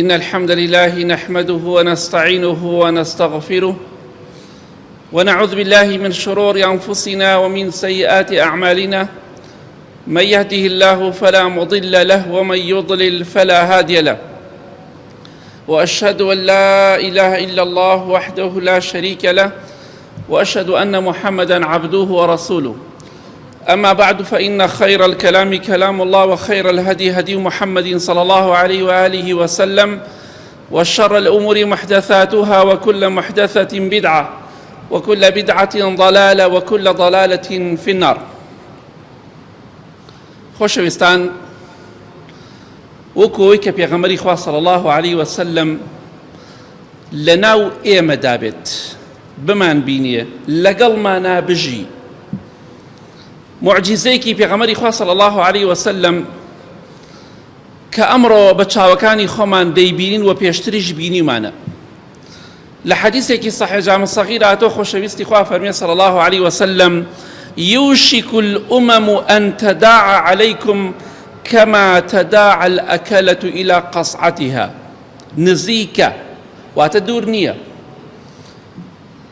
إن الحمد لله نحمده ونستعينه ونستغفره ونعوذ بالله من شرور أنفسنا ومن سيئات أعمالنا. من يهده الله فلا مضل له ومن يضلل فلا هادي له، وأشهد أن لا إله إلا الله وحده لا شريك له، وأشهد أن محمدًا عبده ورسوله. أما بعد، فإن خير الكلام كلام الله، وخير الهدي هدي محمد صلى الله عليه وآله وسلم، وشر الأمور محدثاتها، وكل محدثة بدعة، وكل بدعة ضلالة، وكل ضلالة في النار. خۆشەویستان، وەکوەوەی کە پێغەمبەری خوا صلی الله عليه وسلم لەناو ئێمەدا بێت، بمان بینیە، لەگەڵمانە بژی. معجزەیەکی پێغەمبەری خوا صلی الله عليه وسلم کە ئەمڕۆ بە چاوەکانی خۆمان دەیبینین و پێشتریش بینیمانە. لە حەدیثێکی صحیح جامع صغیر هاتۆ خۆشەویستی خوا فەرمێ صلی الله عليه وسلم: يوشك الأمم أن تداعى عليكم كما تداعى الأكلة إلى قصعتها. نزيكا واتدور نية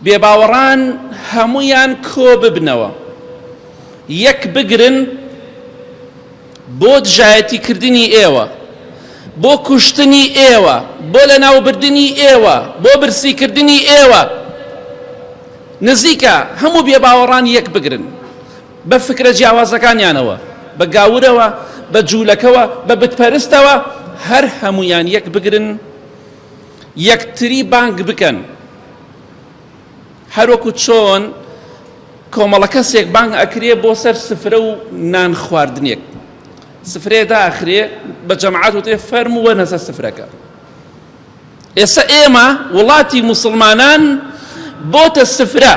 بێباوەڕان هەمویان کۆ ببنەوە، یەک بگرن بۆ دژایەتیکردنی ئێوە، بۆ کوشتنی ئێوە، بۆ لەناوبردنی ئێوە، بۆ برسیکردنی ئێوە. نزیکە هەموو بێباوەڕان یەک بگرن بە فکرە جیاوازەکانیانەوە، بە گاورەوە، بە جوولەکەوە، بە بتپەرستەوە، هەر هەمویان یەک بگرن، یەکتری بانگ بکەن. هەروەکو چۆن کۆمەڵە کەسێک بانگ ئەکرێ بۆ سەر سفرە و نان خواردنێک، سفرەیە داخرێ بە جەماعەت و تێ فەرموو وەرنە سفرەکە. ئێستا ئێمە وڵاتی موسڵمانان بۆتە سفرە،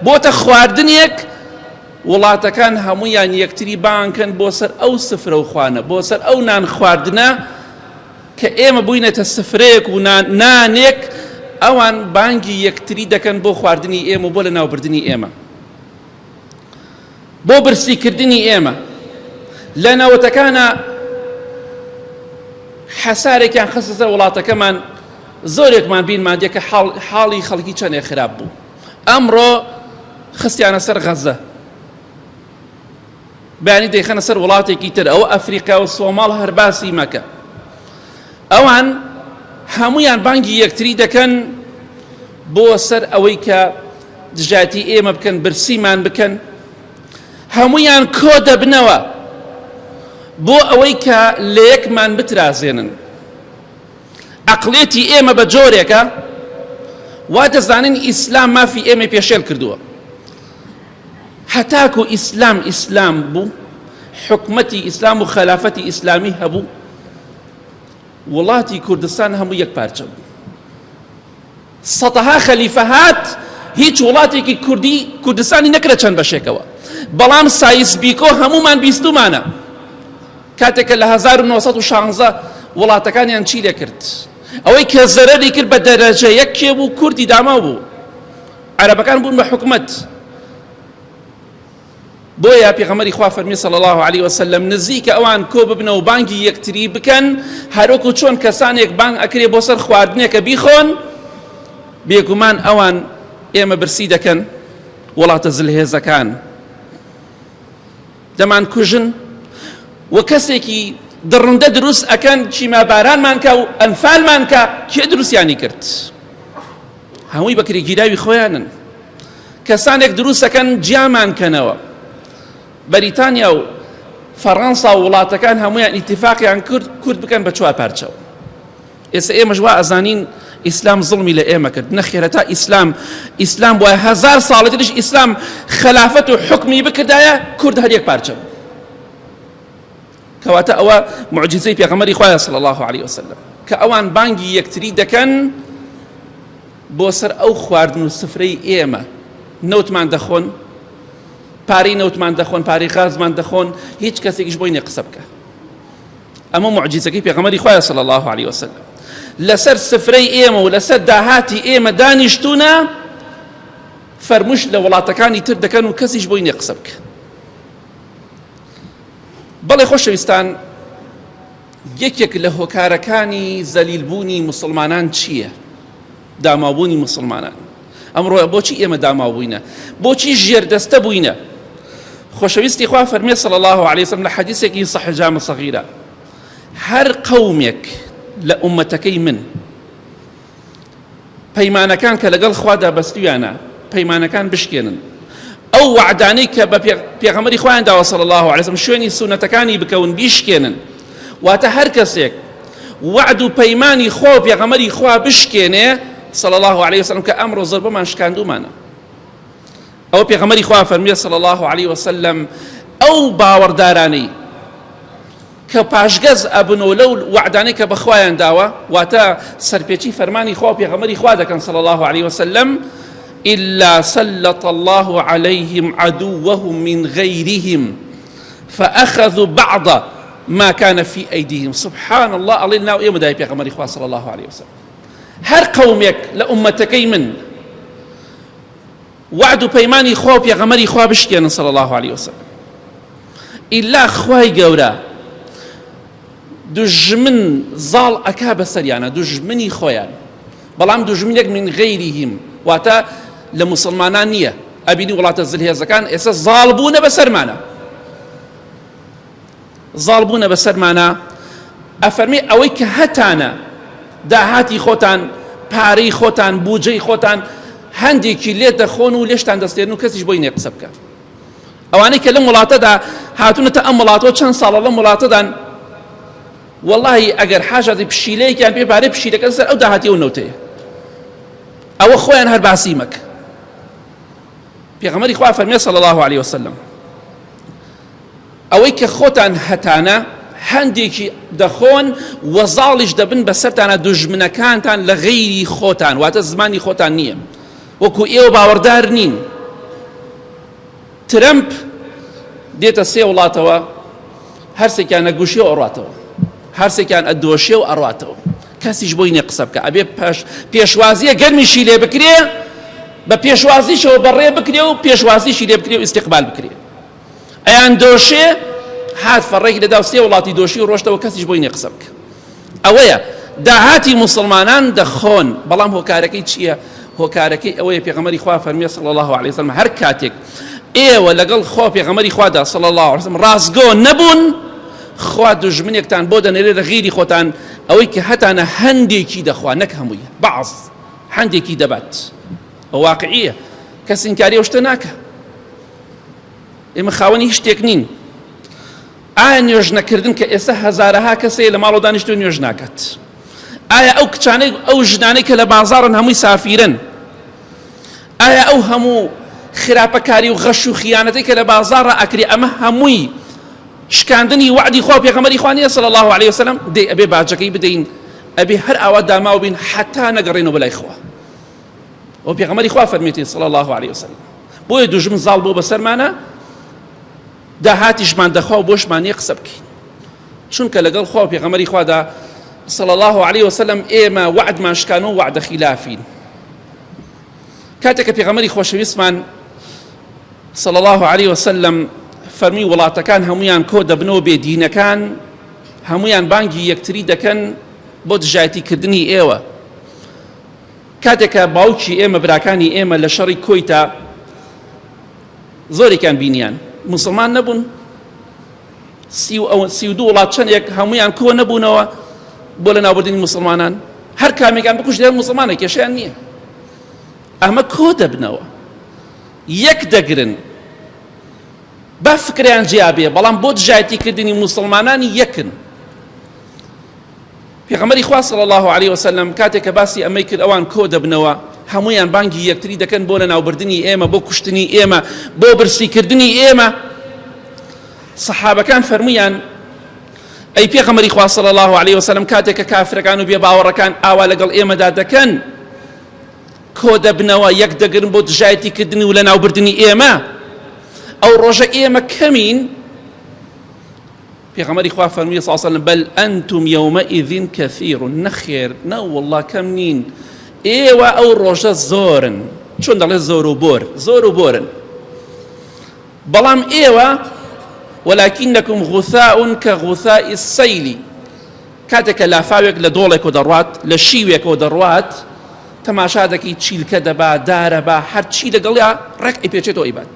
بۆتە خواردنێک، وڵاتەکان هەمویان یەکتری بانگکەن بۆ سەر ئەو سفرە و خوانە، بۆ سەر ئەو نان خواردنە کە ئێمە بووینەتە سفرەیەک و نانێک. ئەوان بانگی یەکتری دەکەن بۆ خواردنی ئێمە و بۆ لەناوبردنی ئێمە، بۆ برسیکردنی ئێمە. لە نەوەتەکانە حەسارێکیان خستە سەر وڵاتەکەمان، زۆرێکمان بینمان دێ کە حاڵی خەڵکی چەندێک خراپ بوو. ئەمڕۆ خستیانە سەر غەزە، بەیانی دەیخەنە سەر وڵاتێکی تر، ئەوە ئەفریقا و سۆماڵ هەر باسی مەکە. ئەوان هەمویان بانگی یەکتری دەکەن بۆ سەر ئەوەی کە دژایەتی ئێمە بکەن، برسیمان بکەن. هەمویان کۆ دەبنەوە بۆ ئەوەی کە لە یەکمان بترازێنن. عەقڵێتی ئێمە بە جۆرێکە وا دەزانن ئیسلام مافی ئێمە پێشێل کردووە. هەتاکو ئیسلام بوو، حکومەتی ئیسلام و خەلافەتی ئیسلامی هەبوو، وڵاتی کوردستان هەموو یەک پارچە بوو. سەدەها خەلیفە هات، هیچ وڵاتێکی کوردستانی نەکرە چەند بەشێکەوە. بەڵام سایس بیکۆ هەمومان بیستومانە کاتێکە لە 1916 وڵاتەکانیان چی لێ کرد؟ ئەوەی کە زەرەری کرد بە دەرەجە یەک کێ بوو؟ کوردی داما بوو. عەرەبەکان بوون بە حکومەت. بۆیە پێغەمبەری خوا فەرمی صلی الله عليه وسلم نزیکە ئەوان کۆ ببنە و بانگی یەکتری بکەن، هەروەکو چۆن کەسانێک بانگ ئەکرێ بۆ سەر خواردنێکە بیخۆن، بێگومان ئەوان ئێمە برسی دەکەن. وڵاتە زلهێزەکان دەمان کوژن و کەسێکی دڕندە دروست ئەکەن، چیمەبارانمان کە و ئەنفالمان کە. کێ دروستیانی کرد؟ هەمووی بەکرێگیراوی خۆیانن. کەسانێک دروست ئەکەن جیامان کەنەوە. بەریتانیا و فەڕەنسا و وڵاتەکان هەمویان ئیتیفاقیان کرد کورد بکەن بە چوار پارچەوە. ئێستا ئێمەش وا ئەزانین ئیسلام زڵمی لە ئێمە کرد. نەخێرەتا ئیسلام وایە 1000 ساڵە تریش ئیسلام خەلافەت و حکمی بکردایە، کورد هەر یەک پارچە بوو. کەواتە ئەوە معجزەی پێغەمبەری خوایە صلی الله عليه وسلم کە ئەوان بانگی یەکتری دەکەن بۆ سەر ئەو خواردن و سفرەی ئێمە. نەوتمان دەخۆن، پارەی نەوتمان دەخۆن، پارەی غازمان دەخۆن، هیچ کەسێکیش بۆی نێ قسە بکە. ئەمە معجزەکەی پێغەمبەری خوایە صلی الله عليه وسلم لەسەر سفرەی ئێمە و لەسەر داهاتی ئێمە دانیشتوونە، فەرموش لە وڵاتەکانی تر دەکەن و کەسیش بۆی نێ قسە بکە. بەڵێ خۆشەویستان، یەکێک لە هۆکارەکانی زەلیلبوونی مسلمانان چییە؟ داماوبوونی مسلمانان. ئەمڕۆ بۆچی ئێمە داماوبووینە؟ بۆچی ژێردەستە بووینە؟ خۆشەویستی خوا فەرمێ صلی الله علیه وسلم لە حەدیثێکی صحیح جامع صغیرە، هەر قەومێک لە ئومەتەکەی من پەیمانەکان کە لەگەڵ خوادا بەستویانە پەیمانەکان بشکێنن، ئەو وعدانەی کە بە پێغەمبەری خۆیان داوە صلی الله علیه وسلم شوێنی سونەتەکانی بکەون بیشکێنن. واتە هەر کەسێک وعد و پەیمانی خۆ و پێغەمبەری خوا بشکێنێ صلی الله علیه وسلم کە ئەمڕۆ زۆر بەمان شکاندومانە. ئەو پێغەمبەری خوا فەرمیێ صلی الله علیه وسلم ئەو باوەڕدارانەی کە پاشگەز ئەبنەوە لەو وعدانەی کە بەخوایان داوە، واتە سەرپێچی فەرمانی خوا و پێغەمبەری خوا دەکەن صلی الله علیه وسلم، إلا سلط الله عليهم عدوهم من غيرهم فأخذوا بعض ما كان في أيديهم. سبحان الله، الله ناو إيه مداي بيغمري خواه صلى الله عليه وسلم. هر قومك لأمتكي من وعد بيماني خواه بيغمري خواه بشكينا صلى الله عليه وسلم، إلا خواهي قورا دجمن زال أكاب سريانا دجمني خويان بلام دجمنك من غيرهم، واتا لمسلمانان نییە. ئەبینی وڵاتە زلهێزەکان ئێستا زاڵبوونە بەسەرمانە، زاڵبوونە بەسەرمانە. ئەفەرمێ ئەوەی کە هەتانە داهاتی خۆتان، پارەی خۆتان، بوجەی خۆتان هەندێکی لێ دەخۆن و لێشتان دەستێن و کەسیش بۆی نێ قسە بکە. ئەوانەی کە لەم وڵاتەدا هاتوونەتە ئەم وڵاتەوە چەند ساڵە لەم وڵاتەدان، وەڵڵاهی ئەگەر حاجەتی پشیلەیەکیان پێ پارەی پشیلەکە سەر ئەو داهاتی ئەو نەوتەیە، ئەوە خۆیان هەر باسی مەکە. پێغەمبەری خوا فەرمێ صلی الله علیه وسلم ئەوەی کە خۆتان هەتانە هەندێکی دەخۆن وەزاڵیش دەبن بەسەرتانە دوژمنەکانتان لە غەیری خۆتان، واتە زمانی خۆتان نییە، وەکو ئێوە باوەڕدار نین. ترەمپ دێتە سێ وڵاتەوە، هەرسێکیان ئەگوشێ و ئەڕاتەوە، هەرسێکیان ئەدۆشێ و ئەڕاتەوە، کەسیش بۆی نێ قسە بکە. ئەبێ پێشوازیە گەرمیشی لێ بکرێ، بە پێشوازیشەوە بەڕێ بکرێ و پێشوازیشی لێ بکرێ و ئیستیقبال بکرێ. ئەیان دۆشێ هات فەڕێکی لەدا و سێ وڵاتی دۆشی و ڕۆشتەوە، کەسیش بۆی نێ قسە بکە. ئەوەیە داهاتی مسلمانان دەخۆن. بەڵام هۆکارەکەی چییە؟ هۆکارەکەی ئەوەیە پێغەمبەری خوا فەرمیێ صلی الله علیه وسلم هەر کاتێک ئێوە لەگەڵ خۆ پێغەمبەری خوادا صلی الله علیه وسلم ڕازگۆ نەبوون، خوا دوژمنێکتان بۆ دەنێرێ لە غیری خۆتان، ئەوەی کە هەتانە هەندێکی دەخوا، نەک هەموویە، بەعض هەندێکی دەبات. ئەو واقعیە، کەس ئینکاری ئەو شتە ناکە. ئێمە خاوەنی هیچ شتێک نین. ئایا نوێژ نەکردن کە ئێستا هەزارەها کەسەیە لە ماڵەوە دانیشتووە نوێژ ناکات؟ ئایا ئەو کچانەی ئەو ژنانەی کە لە بازاڕن هەمووی سافیرن؟ ئایا ئەو هەموو خراپەکاری و غەش و خیانەتەی کە لە بازاڕە ئەکرێ ئەمە هەمووی شکاندنی وعدی خوا پێغەمبەری خوا نییە صلی الله علیه وسلم؟ دەی ئەبێ باجەکەی بدەین، ئەبێ هەر ئاوا داماو بین حتا نەگەڕێنەوە بەلای خوا. ئەو پێغەمبەری خوا فەرمێتی صلی الله علیه وسلم بۆیە دوژمن زاڵ بۆ بەسەرمانە، داهاتیشمان دەخوا و بۆشمان نییە قسە بکەین، چونکە لەگەڵ خوا و پێغەمبەری خوادا صلی الله علیه وسلم ئێمە وعدمان شکانە و وعدە خلافین. کاتێک کە پێغەمبەری خۆشەویستمان صلی الله علیه وسلم فەرمی وڵاتەکان هەمویان کۆ دەبنەوە بێدینەکان هەمویان بانگی یەکتری دەکەن بۆ دژایەتیکردنی ئێوە. کاتێک کە باوکی ئێمە براکانی ئێمە لە شەڕی کۆیتا زۆرێکیان بینیان مسلمان نەبوون، 32 وڵات چەندێک هەمویان کۆ نەبوونەوە بۆ لە ناوبردنی مسلمانان، هەر کامێکیان بکوژ لێ مسلمانە کێشیان نییە. ئەمە کۆ دەبنەوە، یەک دەگرن، با فکریان جیابێ، بەڵام بۆ دژایەتیکردنی مسلمانانی یەکن. پێغەمبەری خوا صلی الله علیه وسلم کاتێک کە باسی ئەمەی کرد ئەوان کۆ دەبنەوە، هەمویان بانگی یەکتری دەکەن بۆ لە ناوبردنی ئێمە، بۆ کوشتنی ئێمە، بۆ برسیکردنی ئێمە. سەحابەکان فەرموویان ئەی پێغەمبەری خوا صلی الله علیه وسلم کاتێک کە کافرەکان و بێباوەڕەکان ئاوا لەگەڵ ئێمەدا دەکەن کۆ دەبنەوە، یەک دەگرن بۆ دژایەتیکردنی و لە ناوبردنی ئێمە، ئەو ڕۆژە ئێمە کەمین. پێغەمبەری خوا فەرمووی صلی الله علیه وسلم بەل ئەنتم یەومەئیذ کەثیر، نەخێر نە وەڵڵا کەم نین، ئێوە ئەو ڕۆژە زۆرن، چۆن دەڵێ زۆر و بۆر، زۆر و بۆرن، بەڵام ئێوە ولكنكم غثاء كغثاء السيل، کاتێککە لافاوێک لە دۆڵێک و دەڕوات لە شیوێکەوە دەڕوات تەماشا دەکەی چیلکە دەبا دارە بە هەرچی لەگەڵیا ڕێک ئەی پێچێتەوە ئیبات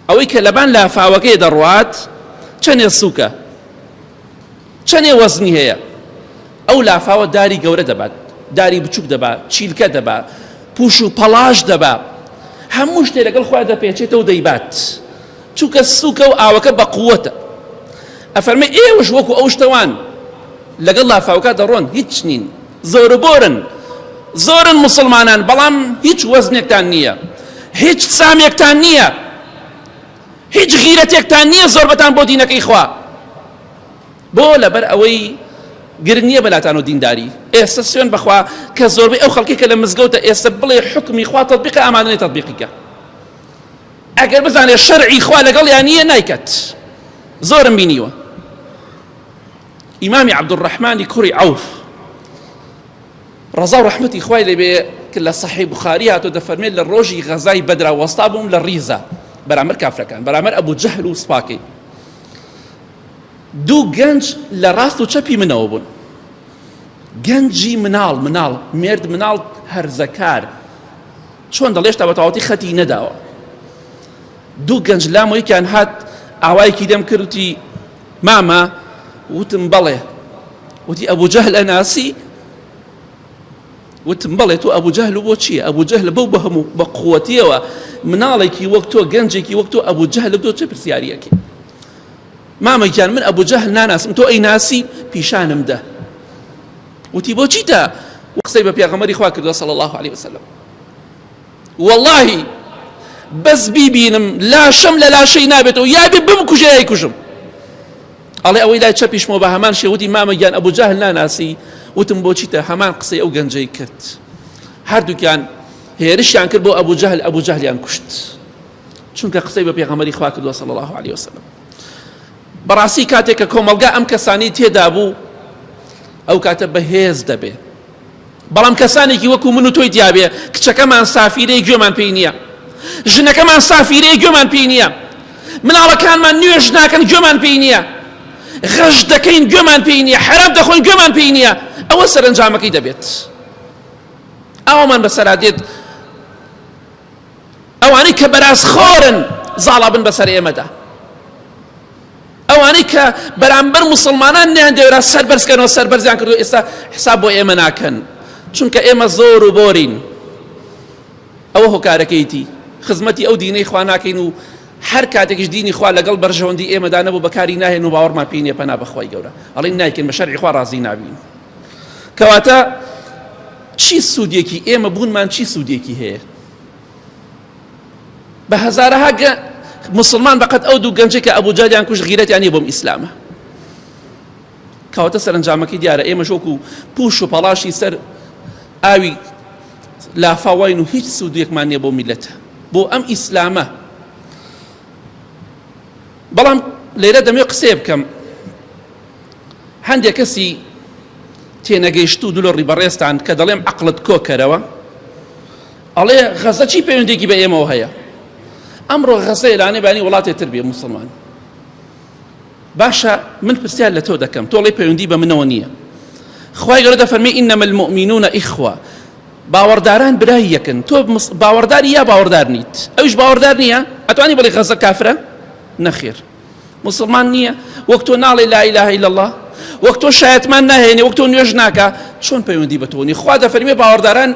ئەوەی کە لەبان لافاوەکەی دەڕوات چەندێ سووکە چەندێ وەزنی هەیە ئەو لافاوە داری گەورە دەبات داری بچووک دەبا چیلکە دەبا پوش و پەڵاش دەبا هەموو شتێ لەگەڵ خوا دەپێچێتەوە دەیبات چووکە سووکە و ئاوەکە بە قووەتە ئەفەرمێ ئێوەش وەکو ئەو شتەوان لەگەڵ لافاوەکە دەڕۆن هیچ نین زۆربۆرن زۆرن مسلمانان بەڵام هیچ وەزنێکتان نییە هیچ سامێکتان نییە هیچ غیرەتێکتان نییە زۆربەتان بۆ دینەکەی خوا بۆ لەبەر ئەوەی گرنگ نییە بەلاتان و دینداری ئێستا سوێن بەخوا کە زۆربەی ئەو خەڵکی کە لە مزگەوتە ئێستا بڵێ حکمی خوا تەطبیقە ئامادەی تەطبیقیکە ئەگەر بزانێ شەرعی خوا لەگەڵ یان نییە نایکەت زۆرم بینیوە ئیمامی عەبدوڕەحمانی کوڕی عەوف ڕەزا و ڕەحمەتی خوای لێبێ کە لە سەحیح بوخاری هاتۆ دەفەرمێت لە ڕۆژی غەزای بەدرا وەستا بووم لە ڕیزە بەرامبەر کافرەکان بەرامبەر ئەبوو جەهل و سوپاکەی دوو گەنج لە ڕاست و چەپی منەوە بوون گەنجی مناڵ مێرد مناڵ هەرزەکار چۆن دەڵێشتا بە تەواوەتی خەتی نەداوە دوو گەنج لامۆیکیان هات ئاوایەکی دەم کردوتی مامە وتم بەڵێ وتی ئەبوو جەهل ئەناسی وتم بەڵێ تۆ ئەبوو جەهل بۆ چییە ئەبوو جەهل بەو بە هەموو بە قووەتیەوە مناڵێکی وەک تۆ گەنجێکی وەک تۆ ئەبوو جەهل بۆ چه پرسیاریەکی مامەگیان من ئەبوو جەهل ناناسم تۆ ئەی ناسی پیشانم دە وتی بۆ چیتە قسەی بە پێغەمبەری خوا کردووە صلی الله عليه وسلم والله بەس بیبینم لاشەم لە لاشەی نابێتەوە یا بێ بمکوژێ یایکوژم ئەڵێ ئەوەی لای چەپیشمەوە بە هەمان شێوتی مامەگیان ئەبوو جەهل ناناسی وتم بۆ چیتە هەمان قسەی ئەو گەنجەی کرد هەردووکیان هێرشیان کرد بۆ ئەبوو جەهلیان کوشت چونکە قسەی بە پێغەمبەری خوا کردووە صلی الله عليه وسلم بەڕاستی کاتێک کە کۆمەلگا ئەم کەسانی تێدا بوو ئەو کاتە بەهێز دەبێ بەڵام کەسانێکی وەکو من و تۆی دیابێ کچەکەمان سافیرەی گوێمان پێی نییە ژنەکەمان سافیرەی گوێمان پێی نییە مناڵەکانمان نوێژ ناکەن گوێمان پێی نییە غەش دەکەین گوێمان پێی نییە حرام دەخۆین گوێمان پێی نییە ئەوە سەرنجامەکەی دەبێت ئەوەمان بەسەرا دێت ئەوانەی کە بەراز خۆرن زاڵا بن بەسەر ئێمەدا ئەوانەی کە بەرامبەر مسلمانان نیان دەوێرا سەربەرزکەنەوە سەربەرزیان کردو ئێستا حساب بۆ ئێمە ناکەن چونکە ئێمە زۆر و بۆرین ئەوە هۆکارەکەیتی خزمەتی ئەو دینەی خوا ناکەین و هەر کاتێکیش دینی خوا لەگەڵ بەرژەوەندی ئێمەدا نەبوو بەکاری ناهێن و باوەڕمان پێی نییە پەنا بەخوای گەورە ئەڵێن نایکەین بە شەرعی خوا ڕازی نابین کەواتە چی سوودێکی ئێمە بوونمان چی سوودێکی هەیە بە هەزارەها مسلمان بەقەت ئەو دوو گەنجێک کە ئەبوو جەهلیان کوشت غیرەتیان نییە بۆم ئیسلامە کەواتە سەرنجامەکەی دیارە ئێمە شۆک و پوش و پەڵاشی سەر ئاوی لافاوین و هیچ سوودێکمان نییە بۆ میلەتە بۆ ئەم ئیسلامە بەڵام لێرە دەمێ قسێ بکەم هەندێک کەسی تێنەگەیشت و دوو لە ڕیبەڕێستان کە دەڵێم عەقڵت کۆکەرەوە ئەڵێ غەزە چی پەیوەندێکی بە ئێمەوە هەیە ئەمڕۆ غەزە ئێلانێ بانی وڵاتێ تر بێ موسڵمان باشە من پرسیار لە تۆ دەکەم تۆ ئەڵێ پەیوەندی بە منەوە نییە خوای گەورە دەفەرمێ ئینەمە المؤمنون ئیخوە باوەڕداران برای یەکن تۆ باوەڕداری یا باوەڕدار نیت ئەویش باوەڕدار نییە ئەتوانی بڵێ غەزە کافرە نەخێر مسلمان نییە وەک تۆ ناڵێ لا ئیلاهە ئیلا الله وەک تۆ شایەتمان ناهێنێ وەک تۆ نوێژ ناکە چۆن پەیوەندی بە تۆ نییە خوا دەفەرمێ باوەڕداران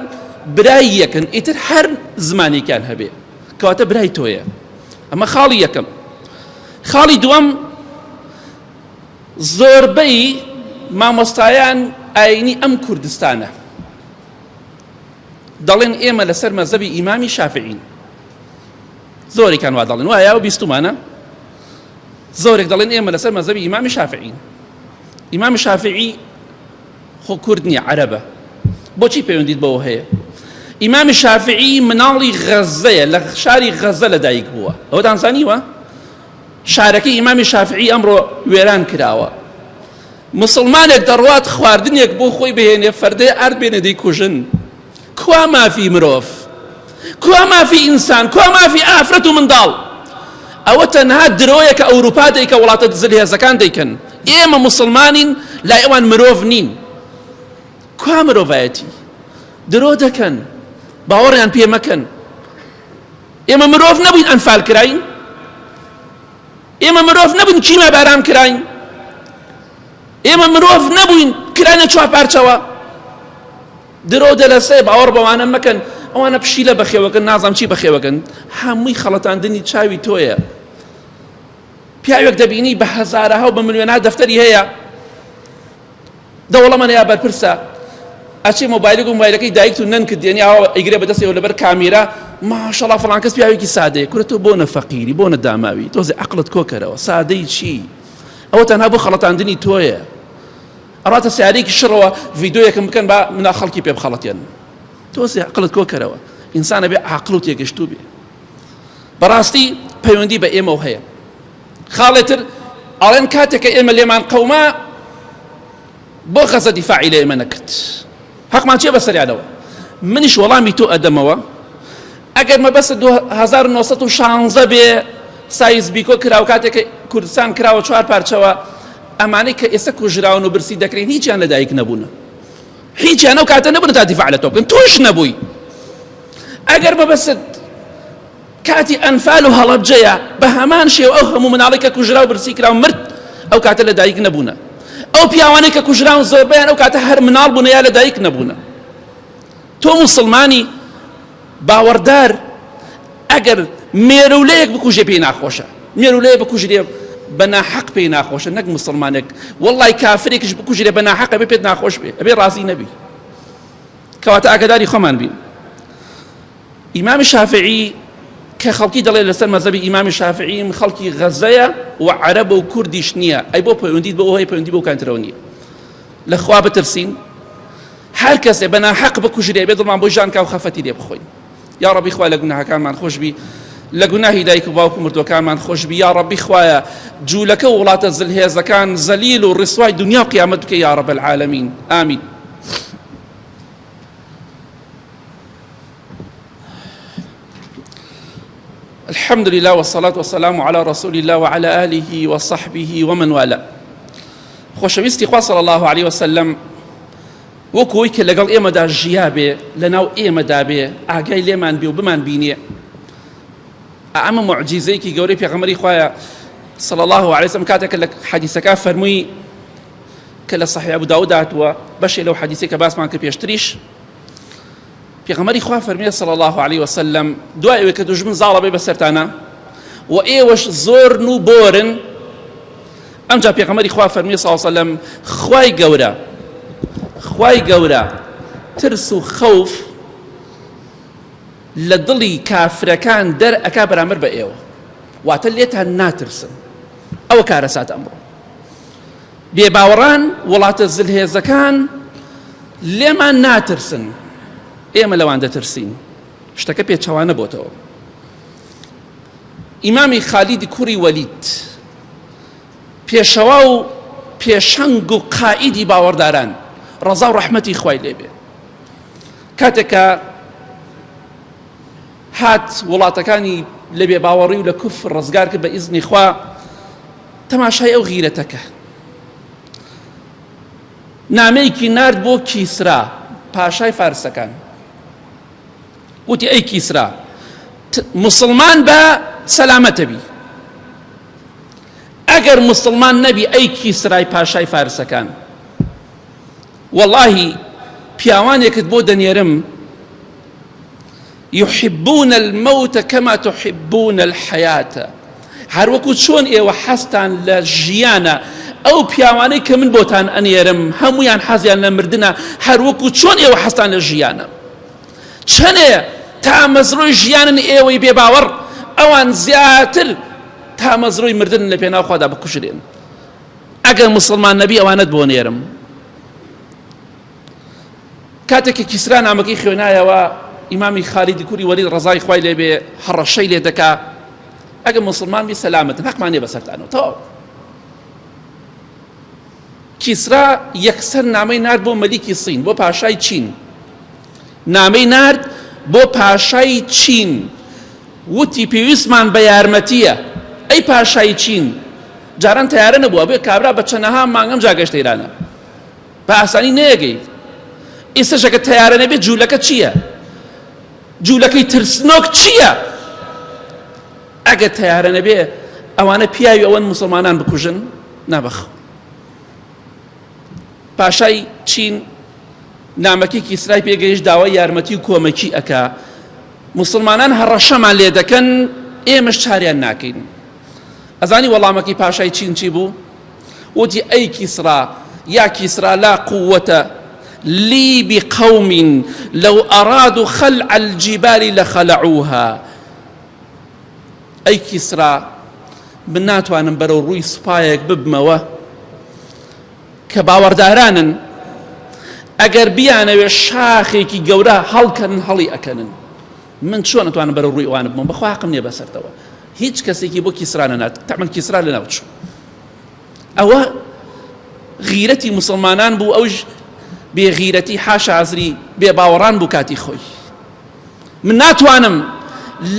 برای یەکن ئیتر هەر زمانێکیان هەبێ کەواتە برای تۆیە ئەمە خاڵی یەکەم خاڵی دووەم زۆربەی مامۆستایان ئاینی ئەم کوردستانە دەڵێن ئێمە لەسەر مەزهەبی ئیمامی شافعین زۆرێکان وا دەڵێن وایە و بیستمانە زۆرێک دەڵێن ئێمە لەسەر مەزهەبی ئیمامی شافعین ئیمامی شافعی خۆ کورد نییە عەرەبە بۆچی پەیوەندیت بەوە هەیە ئیمامی شافعی مناڵی غەزەیە لە شاری غەزە لەدایک بووە ئەوە دانزانیوە شارەکەی ئیمامی شافعی ئەمڕۆ وێران کراوە مسلمانێک دەڕوات خواردنێک بۆ خۆی بهێنێ فەردەی ئارد بێنێ دەیکوژن کوا مافی مرۆڤ کوا مافی ئینسان کوا مافی ئافرەت و منداڵ ئەوە تەنها درۆیە کە ئەوروپا دەیکە وڵاتە زلهێزەکان دەیکەن ئێمە مسلمانین لا ئێوان مرۆڤ نین. کوا مرۆڤایەتی درۆ دەکەن باوەڕیان پێ مەکەن. ئێمە مرۆڤ نەبووین ئەنفال کراین، ئێمە مرۆڤ نەبووین کیمە باران کراین، ئێمە مرۆڤ نەبووین کرانە چوار پارچەوە. درۆ دەلەسێ باوەڕ بەوانە مەکەن، ئەوانە پشیلە بەخێوەکەن نازام چی بەخێوەکەن، هەمووی خەڵەتاندنی چاوی تۆیە. پیاوێک دەبینی بە هەزارەها و بە ملیۆنها دەفتەری هەیە، دەوڵەمەە یا بەرپرسە ئەچێ مۆبایلەکە و مۆبایلەکەی دایکت و نەنکرد دێنی ئەوە ئەیگرێ بەدەستەوە لەبەر کامێرە، ماشەڵڵا فڵان کەس پیاوێکی سادەیە. کورە تۆ بۆ نەفەقیری بۆ نەداماوی تۆزێ عەقڵت کۆکەرەوە، سادەی چی؟ ئەوە تەنها بۆ خەڵەتاندنی تۆیە. ئەڕاتە سیارەیەکی شڕەوە ڤیدۆیەکم بکەن با منا خەڵکی پێ بخەڵەتێن، تۆزێ عەقڵت کۆکەرەوە. ئینسانە بێ عەقڵ و تێگەشتوو بێ. بەڕاستی پەیوەندی بە ئێمە هەیە. خاڵێتر ئەڵێن کاتێککە ئێمە لێمان قەوما بۆ خەزە دیفاعی لە ئێمە نەکرد، حەقمان چێ بەسەریانەوە. منیش وەڵامی تۆ ئەدەمەوە ئەگەر مەبەستە 1916 بێ سایز بیکۆ کراوە کاتێککە کوردستان کراوە چوار پارچەوە، ئەمانەی کە ئێستا کوژراون و برسی دەکرێن هیچیان لەدایک نەبوونە، هیچیان ئەو کاتە نەبوون تا دیفاع لە تۆ بکەن، تۆش نەبووی. ئەگەر مەبەست کاتی ئەنفال و هەڵەبجەیە بە هەمان شێو ئەو هەموو مناڵی کە کوژرا و برسی کراو مرد ئەو کاتە لەدایک نەبوونە. ئەو پیاوانەی کە کوژراون زۆربەیان ئەو کاتە هەر مناڵ بوونە یا لەدایک نەبوونە. تۆ موسڵمانی باوەڕدار ئەگەر مێرولەیەک بکوژێ پێی ناخۆشە، مێرولەیە بکوژرێ بە ناحەق پێی ناخۆشە، نەک مسلمانێک وەڵڵای کافرێکیش بکوژرێ بە ناحەقە بێ پێت ناخۆش بێ، ئەبێ ڕازی نەبی. کەواتە ئاگاداری خۆمان بین. ئیمامی شافعی کە خەڵکی دەڵێ لەسەر مەذهبی ئیمامی شافعی خەڵکی غەزەیە و عەرەبە و کوردیش نییە، ئەی بۆ پەیوەندیت بە ئەو هەیە پەیوەندی بۆ کانترەوە نییە. لەخوا بترسین، هەر کەسێ بە ناحەق بکوژرێ بێ دڵمان بۆی ژان کا و خەفەتی لێ بخۆین. یا ڕەبی خوا لە گوناهەکانمان خۆش بی، لە گوناهی دایک و باوک و مردوەکانمان خۆش بی. یا ڕەبی خوایە جوولەکە و وڵاتە زلهێزەکان زەلیل و ڕسوای دنیا و قیامەت بکەی یا ڕەب العالەمین. ئامین. الحمد لله والصلاة والسلام على رسول الله وعلى آله وصحبه ومن والاه. خۆشەویستی خوا صلی الله عليه وسلم وەکوی کە لەگەڵ ئێمەدا ژیا بێ، لەناو ئێمەدا بێ، ئاگای لێمان بێ و بمان بینێ. ئەمە معجیزەیەکی گەورەی پێغەمبەری خوایە صلی الله عليه وسلم کاتێک لە حەدیثەکە فەرمووی کە لە صحیح ئەبو داود هاتووە، بەشێ لەو حەدیثەی کە باسمان کرد پێشتریش، پێغەمبەری خوا فەرمیێ صلی الله عليه وسلم دوای ئەوەی کە دوژمن زاڵە بێ بەسەرتانە و ئێوەش زۆرن و بۆرن، ئەمجا پێغەمبەری خوا فەرمیێ صلی الله عليه وسلم خوای گەورە ترس و خەوف لە دڵی کافرەکان دەرئەکا بەرامبەر بە ئێوە، واتە لێتان ناترسن. ئەوە کارەسات ئەمڕۆ بێباوەڕان وڵاتە زلهێزەکان لێمان ناترسن، ئێمە لەوان دەترسین. شتەکە پێچەوانە بۆتەوە. ئیمامی خالیدی کوڕی وەلید پێشەوا و پێشەنگ و قائیدی باوەڕداران ڕەزا و ڕەحمەتی خوای لێبێ، کاتێکە هات وڵاتەکانی لە بێباوەڕی و لە کوفر ڕزگار کرد بە ئیزنی خوا، تەماشای ئەو غیرەتەکە نامەیەکی نارد بۆ کیسرا پاشای فارسەکان، وتی ئەی کیسرا مسلمان بە سەلامەتە بی، ئەگەر مسلمان نەبی ئەی کیسرای پاشای فارسەکان واللهی پیاوانێکت بۆ دەنێرم يحبون الموت كما تحبون الحياة، هەر وەکو چۆن ئێوە حەستان لە ژیانە ئەو پیاوانەی کە من بۆتان ئەنێرم هەمویان حەزیان لە مردنە، هەر وەکو چۆن ئێوە حەستان لە ژیانە. چەنێ تا مەزڕۆی ژیانن ئێوەی بێباوەڕ، ئەوان زیاتر تا مەزڕۆی مردن لە پێناو خوادا بکوژرێن. ئەگەر مسلمان نەبی ئەوانت بۆ نێرم. کاتێکی کیسرا نامەکەی خوێنایەوە، ئیمامی خالیدی کوڕی وەلید ڕەزای خوای لێبێ هەڕەشەی لێ دەکا، ئەگەر مسلمان بی سەلامەتن، حەقمانێ بەسەرتانەوە. تەواو. کیسرا یەکسەر نامەی نارد بۆ مەلیکی سین، بۆ پاشای چین، نامەی نارد بۆ پاشای چین، وتی پێویستمان بە یارمەتیە ئەی پاشای چین. جاران تەیارە نەبووە، بێ کابرا بە چەندەها مانگەم جاگەشتە ئێرانە، بە ئاسانی نەیەگەی. ئێستا شەکە تەیارە نەبێت جوولەکە چییە؟ جوولەکەی ترسنۆک چییە؟ ئەگە تەیارە نەبێ ئەوانە پیاوی ئەوەن موسڵمانان بکوژن نابەخ. پاشای چین نامەکی کیسرای پێگەیشت داوای یارمەتی و کۆمەکی ئەکا. موسڵمانان هەڕەشەمان لێ دەکەن، ئێمەش چاریان ناکەین. ئەزانی وەڵامەکی پاشای چین چی بوو؟ وتی ئەی کیسرا یا کیسرا لا قووەتە لي بقوم لو أرادوا خلع الجبال لخلعوها. أي كسرى من ناتوانم بەرەو ڕووی سوپایەک ببمەوە کە باوەڕدارانن ئەگەر بیانەوێ شاخێکی گەورە هەڵکەن هەڵی ئەکەنن. من چۆن نتوانم بەرەو ڕووی ئەوانە بمەوە؟ بەخوا حەقم نییە بەسەرتەوە. هیچ کەسێکی بۆ کیسرا نەنات، تەعمەن کیسرا لە ناوچوو. ئەوە غیرەتی موسڵمانان بوو، ئەوش بێغیرەتی حاشا عەزری بێ باوەڕان بوو کاتی خۆی. من ناتوانم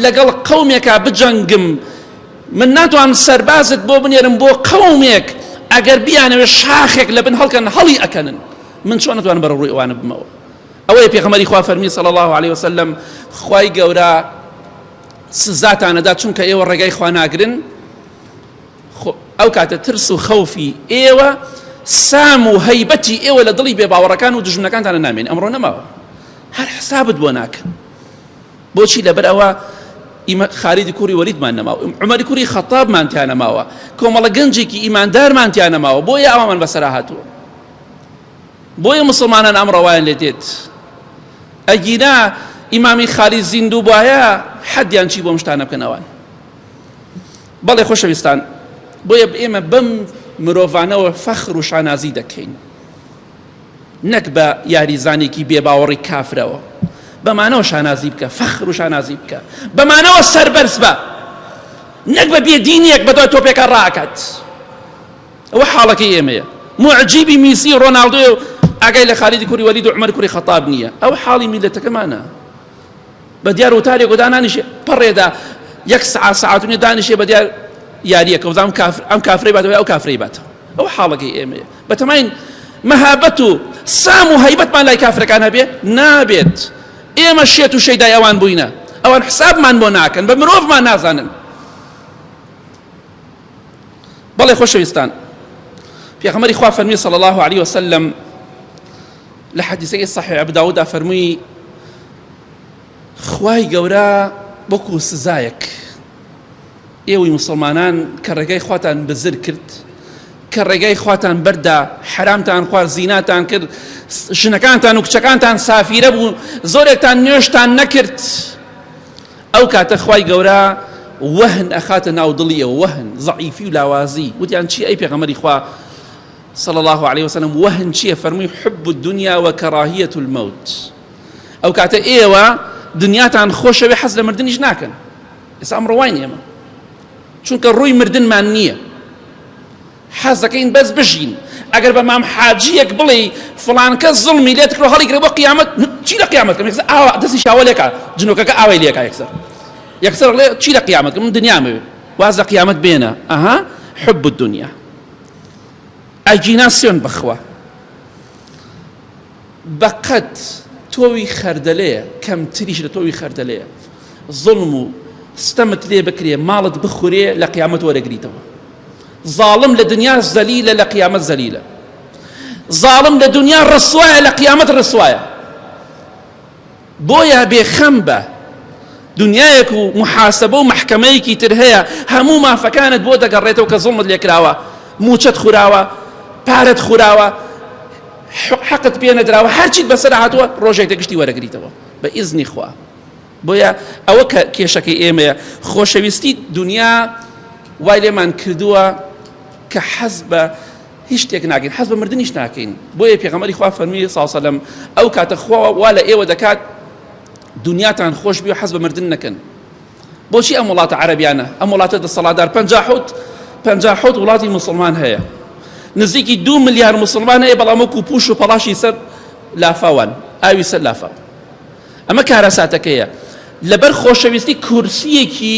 لەگەڵ قەومێکا بجەنگم، من ناتوانم سەربازت بۆ بنێرم بۆ قەومێک ئەگەر بیانەوێ شاخێک لە بن هەڵکەن هەڵی ئەکەنن. من چۆن نتوانم بەرەو ڕووی ئەوانە بمەوە؟ ئەوەیە پێغەمبەری خوا فەرمی صلی الله عليه وسلم خوای گەورە سزاتانەدا چونکە ئێوە ڕێگای خوا ناگرن. ئەو کاتە ترس و خەوفی ئێوە سام و هەیبەتی ئێوە لە دڵی بێباوەڕەکان و دژمنەکانتانە نامێن. ئەمڕۆ نەماوە، هەر حسابت بۆ ناکەن. بۆچی؟ لەبەر ئەوە خالیدی کوڕی وەلیدمان نەماوە، عومەری کوڕی خەتابمان تیا نەماوە، کۆمەڵە گەنجێکی ئیماندارمان تیا نەماوە. بۆیە ئەوەمان بەسەرا هاتووە. بۆیە موسڵمانان ئەمڕۆوایان لێ دێت. ئەگینا ئیمامی خالید زیندوو بوایە حەدیان چی بۆ شتانە بکەنەوەن. بەڵێ خۆشەویستان، بۆیە ئێمە بەم مرۆڤانەوە فەخر و شانازی دەکەین، نەک بە یاریزانێکی بێباوەڕی کافرەوە. بەمانەوە شانازی بکە، فەخر و شانازی بکە، بەمانەوە سەربەرز بە، نەک بە بێدینیەک بەدوای تۆپێکە ڕاکات. ئەوە حاڵەکەی ئێمەیە. معجیبی میسی ڕۆناڵدۆ و ئاگای لە خالیدی کوڕی وەلید و عومەر کوڕی خەتاب نییە. ئەو حاڵی میلەتەکەمانە. بە دیار وتارێک و دانانیشێ پەڕێدا یەک سەعات و نیە دانیشێ بە دیار یاریەکە وزام ئەم کافرەی باتەوە ئەو کافرەی باتەوە. ئەو حاڵەکەی ئێمەیە. بەتەماین مەهابەت و سام و هەیبەتمان لای کافرەکان هەبێ نابێت. ئێمە شێت و شەیدای ئەوان بووینە، ئەوان حسابمان بۆ ناکەن، بە مرۆڤمان نازانن. بەڵێ خۆشەویستان، پێغەمبەری خوا فەرمی صلی الله عليه وسلم لە حەدیثەکەی صحیح ئەبو داووددا فەرمووی خوای گەورە وەکو سزایەک ئێوەی موسڵمانان کە ڕێگای خواتان بزر کرد، کە ڕێگای خواتان بەردا، حرامتان خوارد، زیناتان کرد، ژنەکانتان و کچەکانتان سافیرە بوو، زۆرێکتان نوێشتان نەکرد، ئەو کاتە خوای گەورە وەهن ئەخاتە ناو دڵیەوە، وەهن زەعیفی و لاوازی. وتیان چی؟ ئەی پێغەمبەری خوا صلى الله عليه وسلم وهن چیە؟ فەرمووی حب الدنيا وكراهية الموت. ئەو کاتە ئێوە دنیاتان خۆشەوێ، حەز لە مردنیش ناکەن. ئێستا ئەمڕۆ وای ئێمە چونکە ڕووی مردنمان نییە، حەز دەکەین بەس بژین. ئەگەر بە مام حاجیەک بڵێ فڵان کەس زڵمی لێت کرد و هەڵیگرێ بۆ قیامەت، چی لە قیامەت کەم؟ یەکسەر ئاوا دەستی شاوە لێکا، جنۆکەکە ئاوای لێکا، یەکسەر بڵێ چی لە قیامەت کەم؟ من دنیامەوێ، واز لە قیامەت بێنە. ئەها حب الدنيا. ئەجیناسیۆن بخوا بەقەت تۆوی خەردەلەیە، کەمتریش لە تۆوی خەردەلەیە، زڵم و ستەمت لێ بکرێ، ماڵت بخورێ، لە قیامەت وەرەگریتەوە. ظالم لە دنیا زەلیلە، لە قیامەت زەلیلە. ظالم لە دنیا ڕسوایە، لە قیامەت ڕسوایە. بۆیە بێخەم بە دنیایەک و محاسبە و محکەمەیەکی تر هەیە، هەموو مافەکانت بۆ دەگەڕێتەوە کە زڵمت لێ کراوە، موچەت خوراوە، پارەت خوراوە، حەقت پێ نەدراوە، هەرچیت بەسەر هاتووە ڕۆژێک دەگشتی وەرەگریتەوە بە ئیزنی خوا. بۆیە ئەوە کە کێشەکەی ئێمەیە. خۆشەویستی دنیا وای لێمان کردووە کە حەز بە هیچ شتێک ناکەین، حەز بە مردنیش ناکەین. بۆیە پێغەمبەری خوا فەرمووی صلی الله علیه وسلم ئەو کاتە خوا وا لە ئێوە دەکات دنیاتان خۆش بێ و حەز بە مردن نەکەن. بۆچی ئەم وڵاتە عەرەبیانە، ئەم وڵاتە دەسەڵاتدار 57 وڵاتی موسڵمان هەیە، نزیکی 2 ملیار موسڵمان هەیە، بەڵام وەکو پوش و پەڵاشی سەر لافاوان، ئاوی سەر لافاو. ئەمە کارەساتەکەیە. لەبەر خۆشەویستی کورسیەکی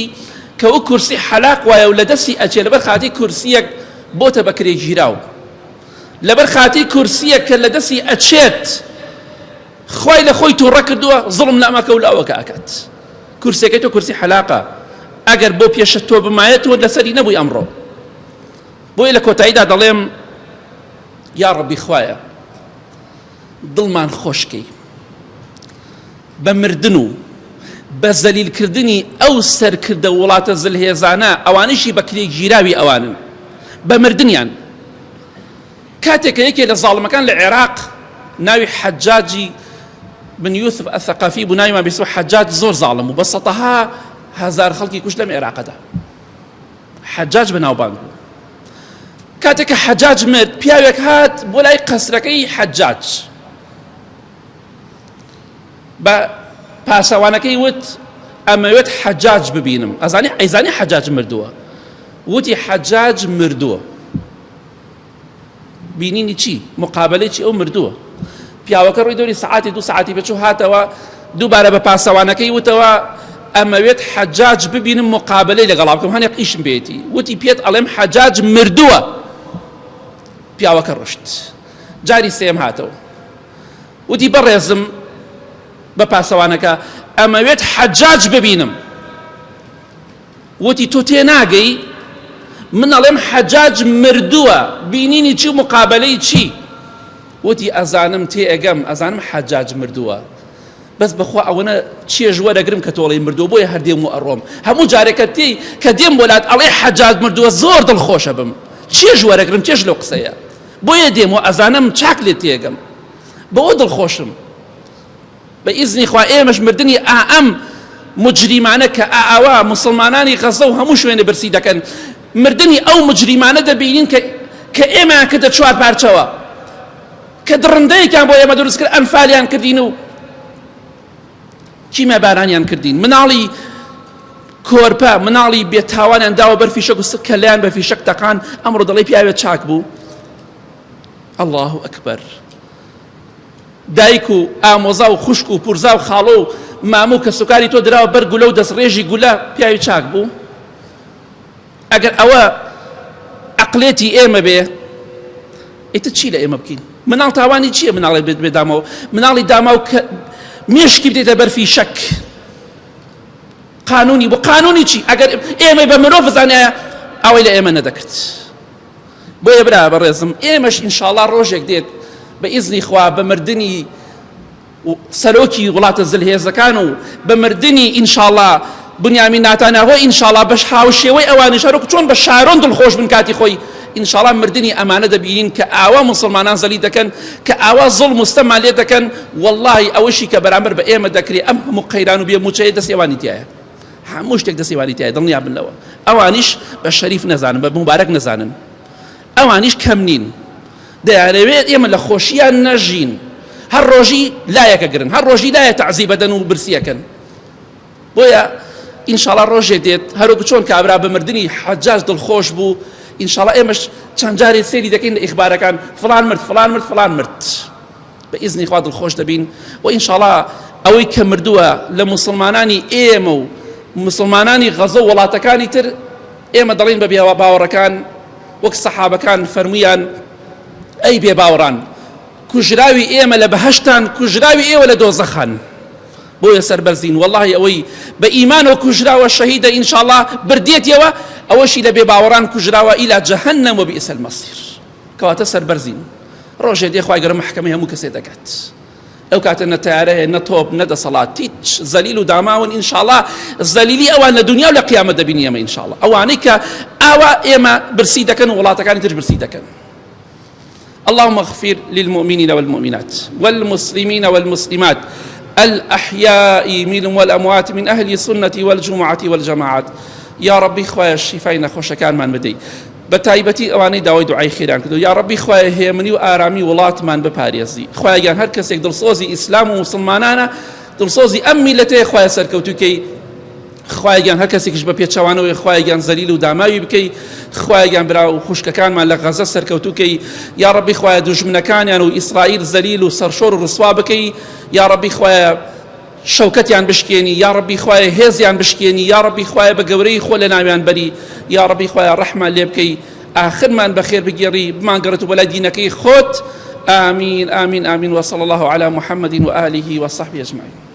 کە ئەو کورسی حەلاق وایە و لە دەستی ئەچێ، لەبەر خاتی کورسیەک بۆتە بەکرێ گیراو، لەبەر خاتی کورسیە کە لە دەستی ئەچێت خوای لە خۆی تووڕە کردووە زڵم لە ئەمەکە و لە ئەوەکە ئەکات. کورسەکەی تۆ کورسی حەلاقە، ئەگەر بۆ پێشە تۆ بمایەتەوە لەسەری نەبووی ئەمڕۆ. بۆیە لە کۆتاییدا دەڵێم یا ڕەبی خوایە دڵمان خۆشکەی بە مردن و بە زەلیلکردنی ئەو سەرکردە وڵاتە زلهێزانە ئەوانشی بە کرێی گیراوی ئەوانن بە مردنیان. کاتێکە یەکێ لە زاڵمەکان لە عێراق ناوی حەجاجی بن یوسف ئەثەقەفی بوو، ناویمان بێسەوە حەجاج زۆر زاڵم بوو، بە سەدەها هەزار خەڵکی کوشت لەم عێراقەدا. حەجاج بەناوبانگ بوو. کاتێککە حەجاج مرد پیاوێک هات بۆ لای قەسرەکەی حەجاج بە پاسەوانەکەی وت ئەمەوێت حەجاج ببینم. ئەیزانی حەجاج مردووە، وتی حەجاج مردووە. بینینی چی؟ مقابلەی چی؟ ئەو مردووە. پیاوەکە ڕووی دەوری سەعاتی 2 سەعاتی پێچوو هاتەوە دووبارە بە پاسەوانەکەی وتەوە ئەمەوێت حەجاج ببینم مقابلەی لەگەڵا بکەم، هەنێک ئیشم بێتی. وتی پێت ئەڵێم حەجاج مردووە. پیاوەکە ڕۆشت. جاری سێم هاتەوە وتی بەڕێزم بە پاسەوانەکە ئەمەوێت حەجاج ببینم. وتی تۆ تێناگەی، من ئەڵێم حەجاج مردووە، بینینی چی و مقابلەی چی؟ وتی ئەزانم تێئەگەم، ئەزانم حەجاج مردووە، بەس بەخوا ئەوەنە چێژ وەرەگرم کە تۆڵی مردووە، بۆیە هەردێم و ئەڕۆم. هەموو جارێکە کە دێم وڵات ئەڵێ حەجاج مردووە زۆر دڵخۆشە بم، چێژ وەرەگرم، چێژ لەو قسەیە، بۆیە دێم و ئەزانم چاک لێ تێگەم، بەوە دڵخۆشم. بە ئیزنی خوا ئێمەش مردنی ئەم مجریمانە کە ئاوا مسلمانانی غەزە و هەموو شوێنە برسی دەکەن، مردنی ئەو مجریمانە دەبینین کە ئێمەیان کردە چوار پارچەوە، کە دڕندەیەکیان بۆ ئێمە دروست کرد، ئەنفالیان کردین و کیمە بارانیان کردین، مناڵی کۆرپە مناڵی بێتاوانیان داوە بەرفی شەک و کەلیان بەرفی شەک تەقان. ئەمڕۆ دەڵێ پیاوێت چاک بوو. الله ئەکبەر. دایک و ئامۆزا و خوشک و پورزا و خاڵۆ و ماموو کە سوکاری تۆ دراوە بەر گولە و دەستڕێژی گولە پیاوی چاک بوو. ئەگەر ئەوە عەقلێتی ئێمە بێ ئیتر چی لە ئێمە بکەین؟ مناڵ تاوانی چییە؟ مناڵی بێ داماوە، مناڵی داماو کە مێشکی بدێتە بەرفی شەک قانونی بۆ قانونی چی؟ ئەگەر ئێمە بە مرۆڤ بزانایە ئەوەی لە ئێمە نەدەکرد. بۆیە برا بەڕێزم ئێمەش ئینشاءڵڵا ڕۆژێک دێت بە ئیزنی خوا بە مردنی سەرۆکی وڵاتە زلهێزەکان و بە مردنی ئینشاءڵڵا بنیامین ناتانیاهۆ ئینشاءڵڵا بەش هاوشێوەی ئەوانش هەروەکو چۆن بە شارۆن دڵخۆش بن کاتی خۆی، ئینشاءڵڵا مردنی ئەمانە دەبینین کە ئاوا مسلمانان زەلی دەکەن، کە ئاوا زوڵم مستەمان لێ دەکەن. وەڵڵاهی ئەوەشی کە بەرامبەر بە ئێمە دەکرێت ئەم هەموو قەیران و بێموچەیە دەستێوانی تایە، هەموو شتێک دەستێوانی تایە، دڵنیا بنەوە. ئەوانیش بە شەریف نەزانن، بە مبارەک نەزانن، ئەوانیش کەم نین، دەیانەوێت ئێمە لە خۆشییان نەژین، هەر ڕۆژی لایەکە گرن، هەر ڕۆژی لایە تەعزیب بدەن و برسیەکەن. بۆیە ئینشاءڵڵا ڕۆژێ دێت هەروەکو چۆن کابرا بە مردنی حەجاج دڵخۆش بوو، ئینشاءڵڵا ئێمەش چەند جارێ سێری دەکەین لە ئیخبارەکان فڵان مرد فڵان مرد فڵان مرد، بە ئیزنی خوا دڵخۆش دەبین. و ئینشاءڵڵا ئەوەی کە مردووە لە مسلمانانی ئێمە و مسلمانانی غەزە و وڵاتەکانی تر، ئێمە دەڵێن بە باوەڕەکان وەک سەحابەکان فەرمویان ئەی بێ باوەڕان، کوژراوی ئێمە لە بەهەشتان، کوژراوی ئێوە لە دۆزەخان. بۆیە سەربەرزین، وەڵڵاهی ئەوەی بە ئیمانەوە کوژراوە شەهیدە ئینشاءڵڵا بردێتیەوە، ئەوەشی لە بێ باوەڕان کوژراوە ئیلا جەهەنەم و بئس المەصیر. کەواتە سەربەرزین، ڕۆژێ دێ خوای گەورە محکەمەی هەموو کەسێ دەکات. ئەو کاتە نە تەیارەیە نە تۆپ نە دەسەڵات، هیچ زەلیل و داماون ئینشاءڵڵا زەلیلی ئەوان لە دنیا و لە قیامەت دەبینی ئێمە ئینشاءڵڵا، ئەوانەی کە ئاوا ئێمە برسی دەکەن و وڵاتەکانی تر برسی دەکەن. اللهم اغفر للمؤمنين والمؤمنات والمسلمين والمسلمات الأحياء منهم والأموات من أهل السنة والجمعة والجماعات. يا ربي خوايا الشفاء نخوش كان من بدي بتايبتي أواني داوي دعاء خيران كدو. يا ربي خوايا هي مني وآرامي ولات من بباريزي خوايا جان هر كسي دلصوزي إسلام ومسلمانانا دلصوزي أمي لتي خوايا سركوتوكي خواهی گیان هر کسی کش بپیچ چوانوی خواهی گیان زلیل و دامایی بکی خواهی گیان برا خوشک کان ما لغزه سرکوتو کی یا ربی خواهی دشمن کان یانو اسرائیل زلیل و سرشور و رسوا بکی یا ربی خواهی شوکت یان بشکینی یا ربی خواهی هز یان بشکینی یا ربی خواهی بگوری خول نامیان بری یا ربی خواهی رحمه لبکی آخرمان بخير بگێڕی بمانگەڕێت و بەلای دینەکەی خۆت. آمين آمين آمين وصلى الله على محمد وآله وصحبه أجمعين.